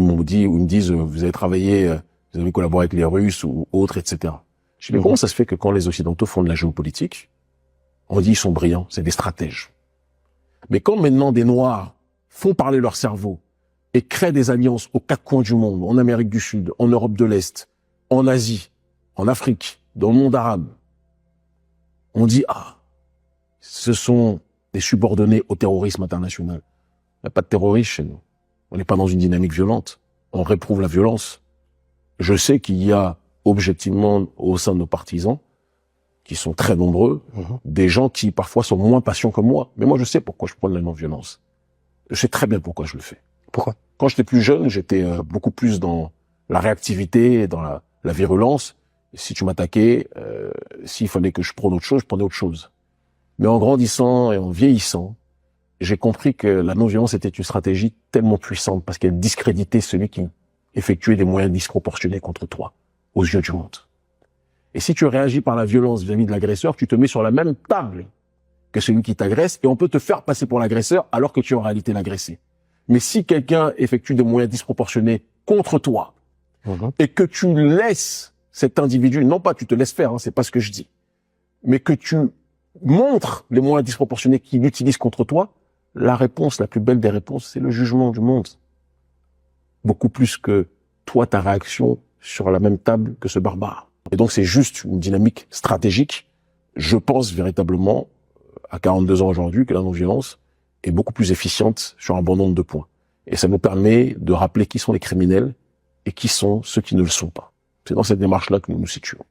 où ils me disent, vous avez travaillé, vous avez collaboré avec les Russes ou autres, etc. Je dis, mais comment ça se fait que quand les Occidentaux font de la géopolitique, on dit ils sont brillants, c'est des stratèges. Mais quand maintenant des Noirs font parler leur cerveau et créent des alliances aux quatre coins du monde, en Amérique du Sud, en Europe de l'Est, en Asie, en Afrique, dans le monde arabe, on dit, ah, ce sont des subordonnés au terrorisme international. Il n'y a pas de terroristes chez nous. On n'est pas dans une dynamique violente. On réprouve la violence. Je sais qu'il y a objectivement au sein de nos partisans, qui sont très nombreux, des gens qui parfois sont moins patients que moi. Mais moi, je sais pourquoi je prends la non-violence. Je sais très bien pourquoi je le fais. Pourquoi? Quand j'étais plus jeune, j'étais beaucoup plus dans la réactivité, dans la virulence. Si tu m'attaquais, s'il fallait que je prenne autre chose, je prenais autre chose. Mais en grandissant et en vieillissant, j'ai compris que la non-violence était une stratégie tellement puissante parce qu'elle discréditait celui qui effectuait des moyens disproportionnés contre toi, aux yeux du monde. Et si tu réagis par la violence vis-à-vis de l'agresseur, tu te mets sur la même table que celui qui t'agresse et on peut te faire passer pour l'agresseur alors que tu es en réalité l'agressé. Mais si quelqu'un effectue des moyens disproportionnés contre toi et que tu laisses cet individu, non pas tu te laisses faire, hein, c'est pas ce que je dis, mais que tu montres les moyens disproportionnés qu'il utilise contre toi, la réponse, la plus belle des réponses, c'est le jugement du monde. Beaucoup plus que toi, ta réaction sur la même table que ce barbare. Et donc c'est juste une dynamique stratégique. Je pense véritablement, à 42 ans aujourd'hui, que la non-violence est beaucoup plus efficiente sur un bon nombre de points. Et ça nous permet de rappeler qui sont les criminels et qui sont ceux qui ne le sont pas. C'est dans cette démarche-là que nous nous situons.